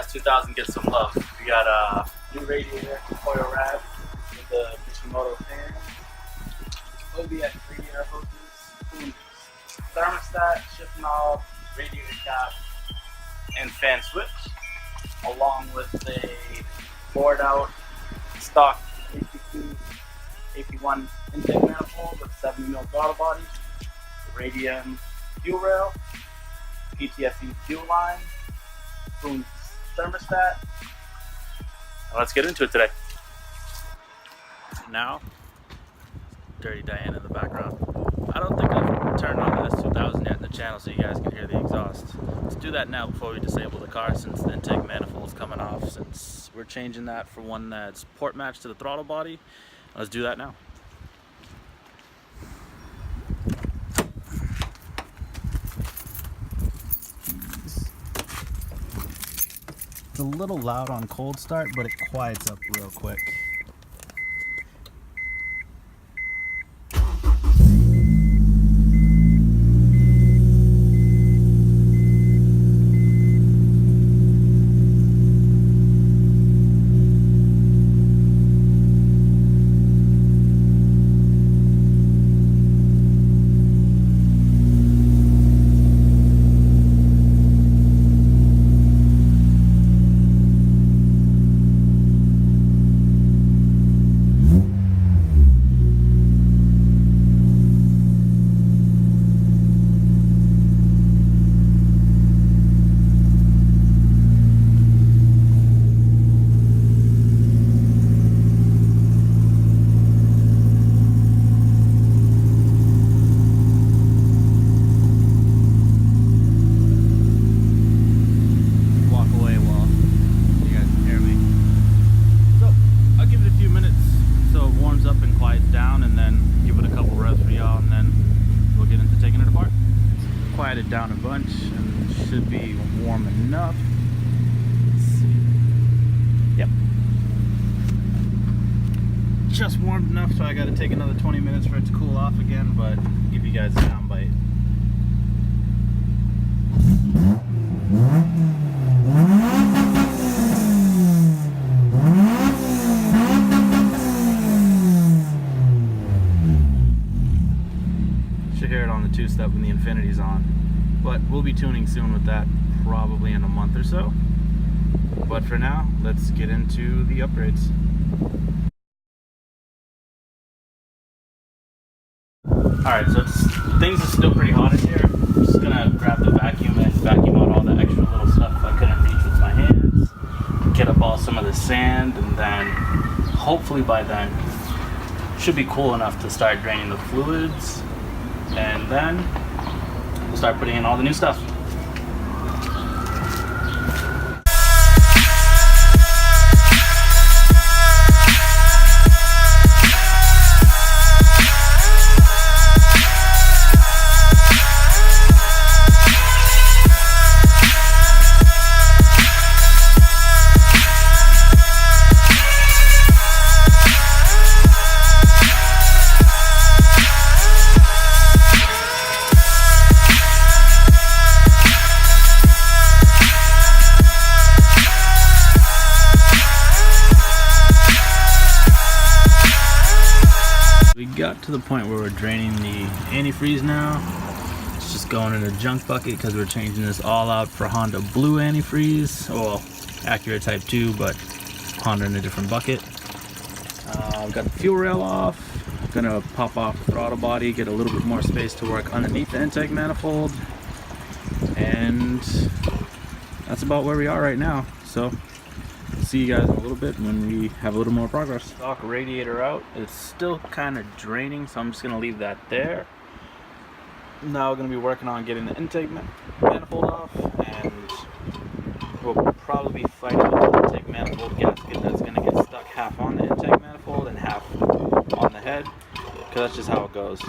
S2000 gets some love. We got a new radiator, koyo rad with the mishimoto fan, OBS radiator hoses, thermostat, shift knob, radiator cap, and fan switch, along with a bored out stock AP1 intake manifold with 70mm throttle body, radium fuel rail, PTFE fuel line, boom thermostat. Let's get into it today. Now, Dirty Diane in the background. I don't think I've turned on the S2000 yet in the channel so you guys can hear the exhaust. Let's do that now before we disable the car, since the intake manifold's coming off, since we're changing that for one that's port matched to the throttle body. Let's do that now. It's a little loud on cold start, but it quiets up real quick. Quieted down a bunch and should be warm enough. Let's see. Yep. Just warmed enough, so I got to take another 20 minutes for it to cool off again, but I'll give you guys a sound bite. Hear it on the two-step when the Infinity's on, but we'll be tuning soon with that, probably in a month or so. But for now, let's get into the upgrades. Alright, so things are still pretty hot in here. I'm just gonna grab the vacuum and vacuum out all the extra little stuff I couldn't reach with my hands, get up all some of the sand, and then hopefully by then should be cool enough to start draining the fluids. And then we'll start putting in all the new stuff. Got to the point where we're draining the antifreeze now. It's just going in a junk bucket because we're changing this all out for Honda blue antifreeze. Well, Acura Type 2, but Honda in a different bucket. I've got the fuel rail off. I'm gonna pop off the throttle body, get a little bit more space to work underneath the intake manifold, and that's about where we are right now. So see you guys in a little bit when we have a little more progress. Stock radiator out. It's still kind of draining, so I'm just going to leave that there. Now we're going to be working on getting the intake manifold off, and we'll probably be fighting with the intake manifold gasket that's going to get stuck half on the intake manifold and half on the head, because that's just how it goes.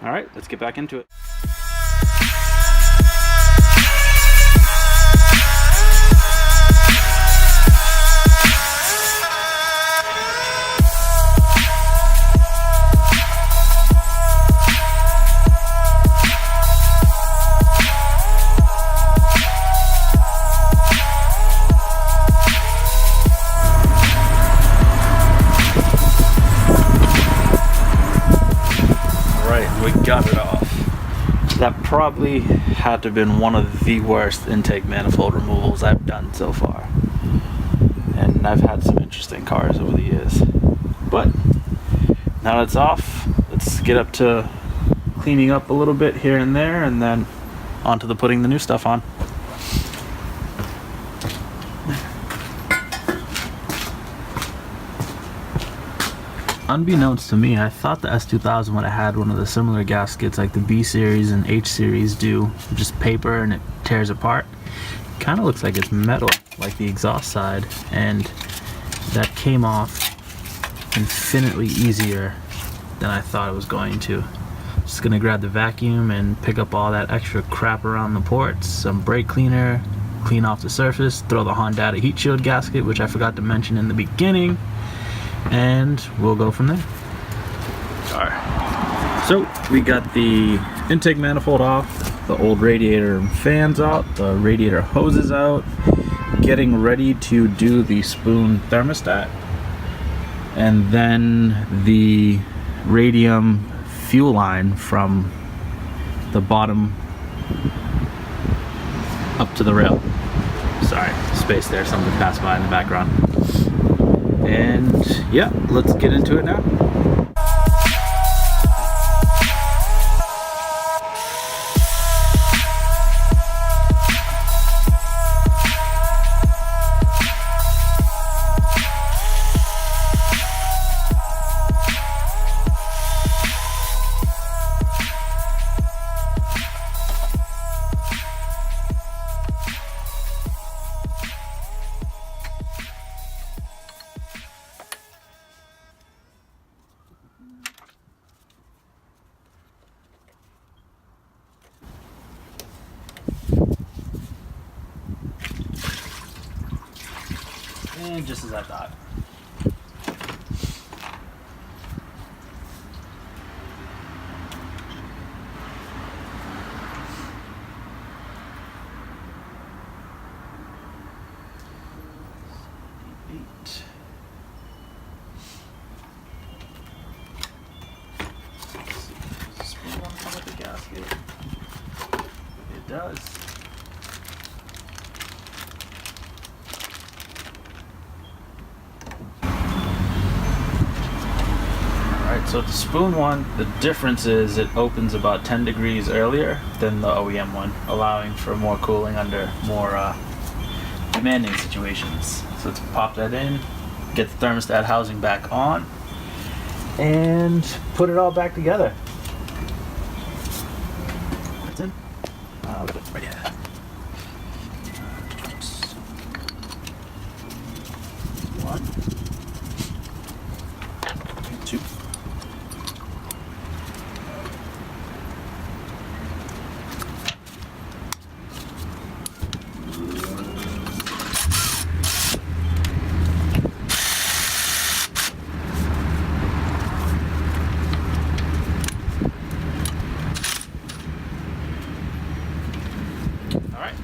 Alright, let's get back into it. we got it off. That probably had to have been one of the worst intake manifold removals I've done so far. And I've had some interesting cars over the years. But now that it's off, let's get up to cleaning up a little bit here and there, and then onto the putting the new stuff on. Unbeknownst to me, I thought the S2000 would have had one of the similar gaskets like the B series and H series do, just paper and it tears apart. Kind of looks like it's metal, like the exhaust side, and that came off infinitely easier than I thought it was going to. Just gonna grab the vacuum and pick up all that extra crap around the ports, some brake cleaner, clean off the surface, throw the Honda heat shield gasket, which I forgot to mention in the beginning, and we'll go from there. Alright, so we got the intake manifold off, the old radiator and fans out, the radiator hoses out, getting ready to do the spoon thermostat, and then the radium fuel line from the bottom up to the rail. Sorry, space there, something passed by in the background. And yeah, let's get into it now. And just as I thought. Does a spoon want to come with the gasket? It does. So the spoon one, the difference is it opens about 10 degrees earlier than the OEM one, allowing for more cooling under more demanding situations. So let's pop that in, get the thermostat housing back on, and put it all back together. That's in. Right here. One. Two.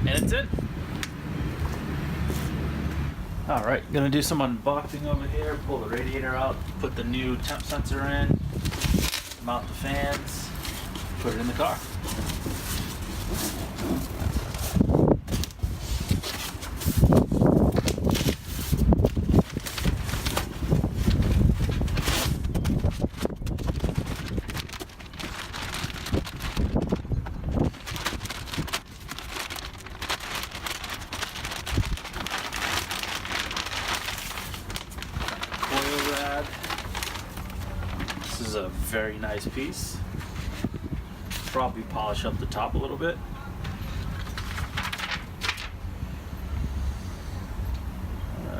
And it's in. Alright, gonna do some unboxing over here, pull the radiator out, put the new temp sensor in, mount the fans, put it in the car. This is a very nice piece. Probably polish up the top a little bit.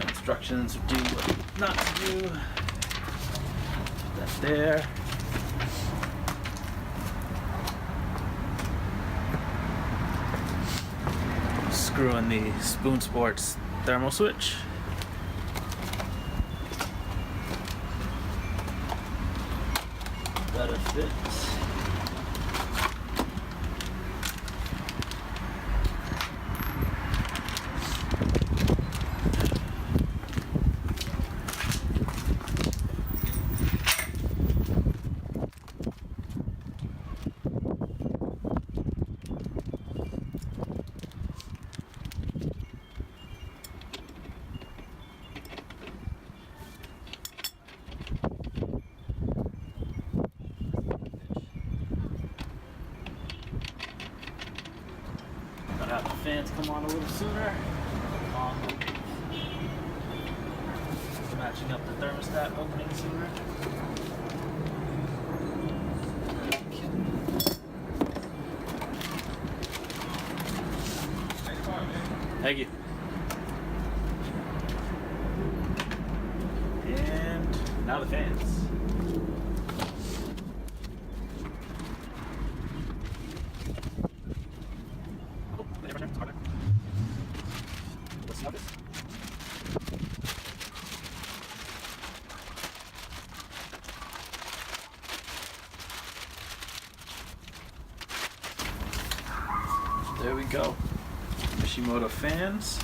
Instructions do what not to do. Put that there. Screw in the Spoon Sports thermal switch. Better fits. fans come on a little sooner. Matching up the thermostat opening sooner. Thank you. And now the fans. There we go. Mishimoto fans.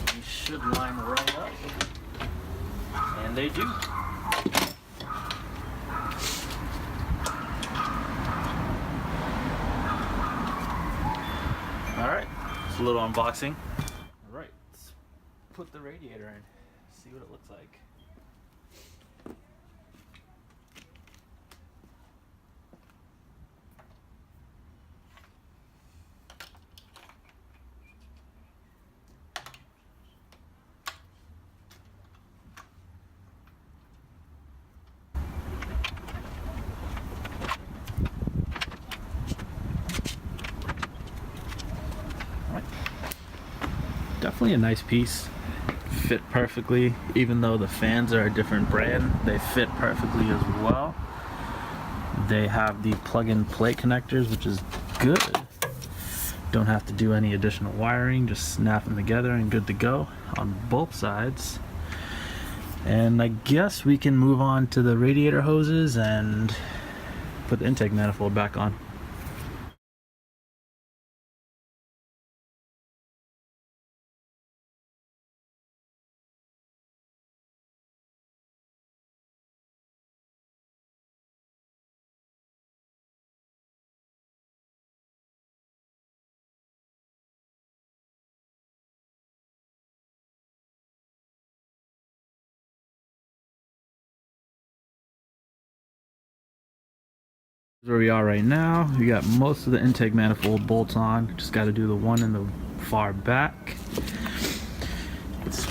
They should line right up. And they do. Alright, it's a little unboxing. Alright, let's put the radiator in, see what it looks like. Definitely a nice piece, fit perfectly. Even though the fans are a different brand, they fit perfectly as well. They have the plug-and play connectors, which is good. Don't have to do any additional wiring, just snap them together and good to go on both sides. And I guess we can move on to the radiator hoses and put the intake manifold back on. Where we are right now, we got most of the intake manifold bolts on. Just got to do the one in the far back. It's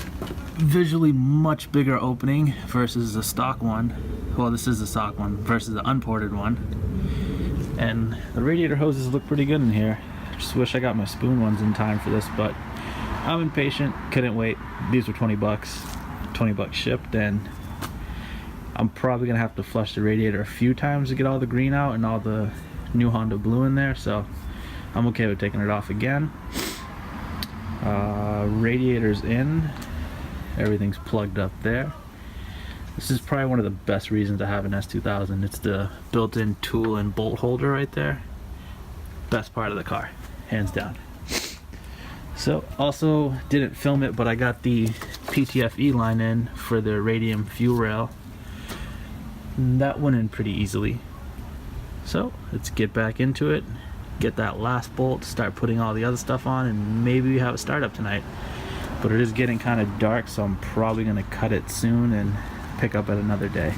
visually much bigger opening versus the stock one. Well, this is the stock one versus the unported one. And the radiator hoses look pretty good in here. Just wish I got my spoon ones in time for this, but I'm impatient, couldn't wait. These were 20 bucks, 20 bucks shipped, and I'm probably gonna have to flush the radiator a few times to get all the green out and all the new Honda Blue in there, so I'm okay with taking it off again. Radiator's in, everything's plugged up there. This is probably one of the best reasons to have an S2000. It's the built-in tool and bolt holder right there. Best part of the car, hands down. So also didn't film it, but I got the PTFE line in for the radium fuel rail. That went in pretty easily. So let's get back into it, get that last bolt, start putting all the other stuff on, and maybe we have a startup tonight. But it is getting kind of dark, so I'm probably gonna cut it soon and pick up at another day.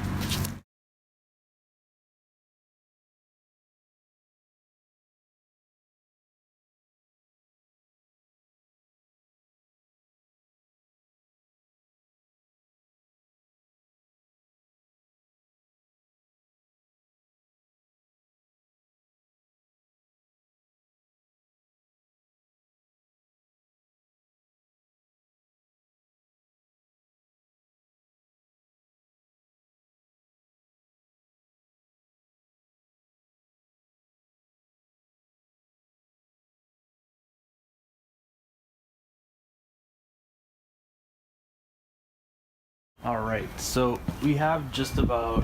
Alright, so we have just about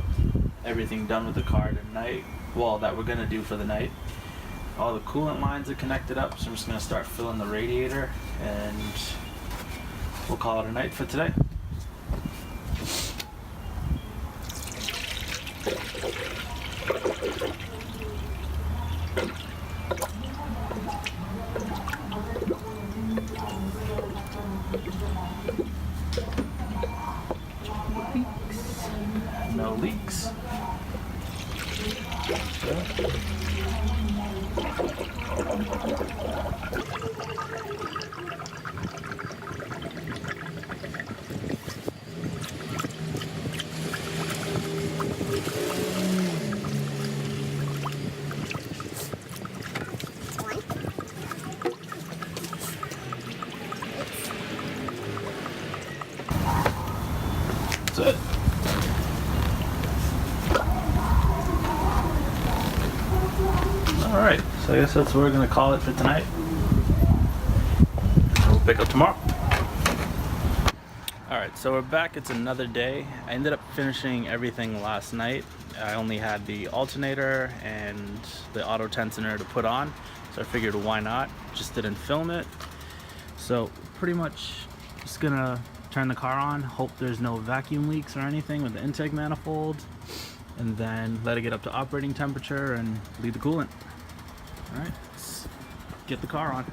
everything done with the car tonight. Well, that we're gonna do for the night. All the coolant lines are connected up, so I'm just gonna start filling the radiator and we'll call it a night for today. No leaks. That's it. Alright, so I guess that's what we're gonna call it for tonight. We'll pick up tomorrow. Alright, so we're back. It's another day. I ended up finishing everything last night. I only had the alternator and the auto tensioner to put on, so I figured why not? Just didn't film it. So pretty much just gonna turn the car on, hope there's no vacuum leaks or anything with the intake manifold, and then let it get up to operating temperature and bleed the coolant. Alright, let's get the car on.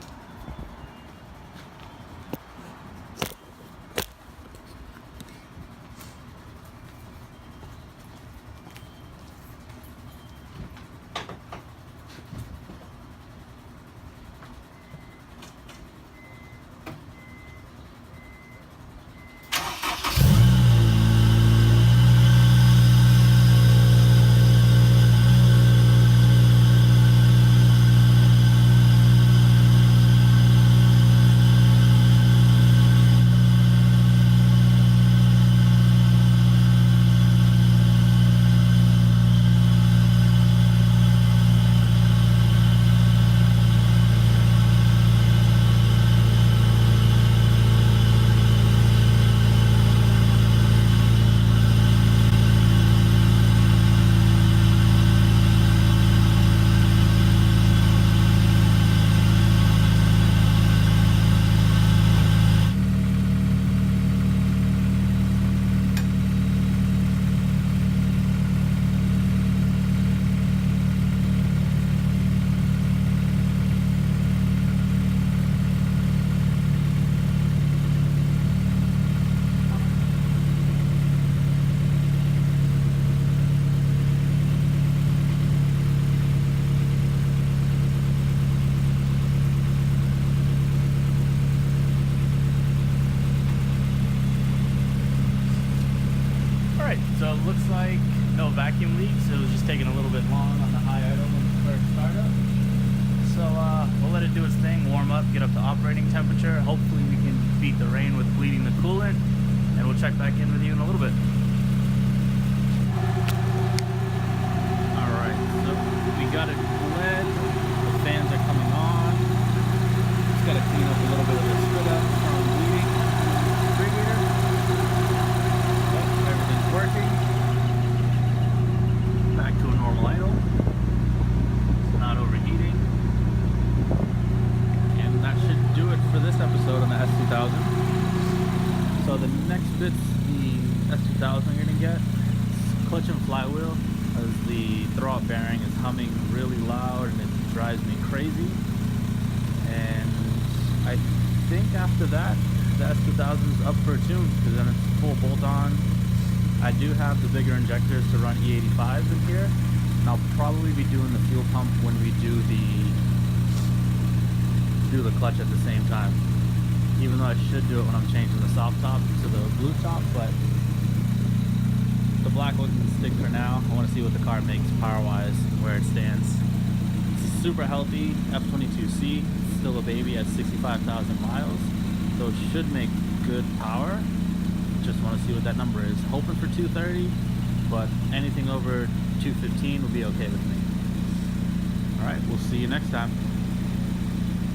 So it looks like no vacuum leaks. It was just taking a little bit long on the high idle when the first startup. So we'll let it do its thing, warm up, get up to operating temperature. Hopefully we can beat the rain with bleeding the coolant, and we'll check back in with you in a little bit. Alright, so we got it bled. The fans are coming on. Just got to clean up a little bit of the spit up from bleeding radiator. Everything's working. Back to a normal idle. It's not overheating. And that should do it for this episode on the S2000. So the next bit's the S2000 you're gonna get. It's clutch and flywheel, as the throwout bearing is humming really loud and it drives me crazy. And I think after that, the S2000 is up for a tune, because then it's full bolt-on. I do have the bigger injectors to run E85s in here, and I'll probably be doing the fuel pump when we do the clutch at the same time. Even though I should do it when I'm changing the soft top to the blue top, but the black one can stick for now. I want to see what the car makes power-wise and where it stands. It's a super healthy F22C. It's still a baby at 65,000 miles, so it should make good power. Just want to see what that number is. Hoping for 230, but anything over 215 will be okay with me. Alright, we'll see you next time.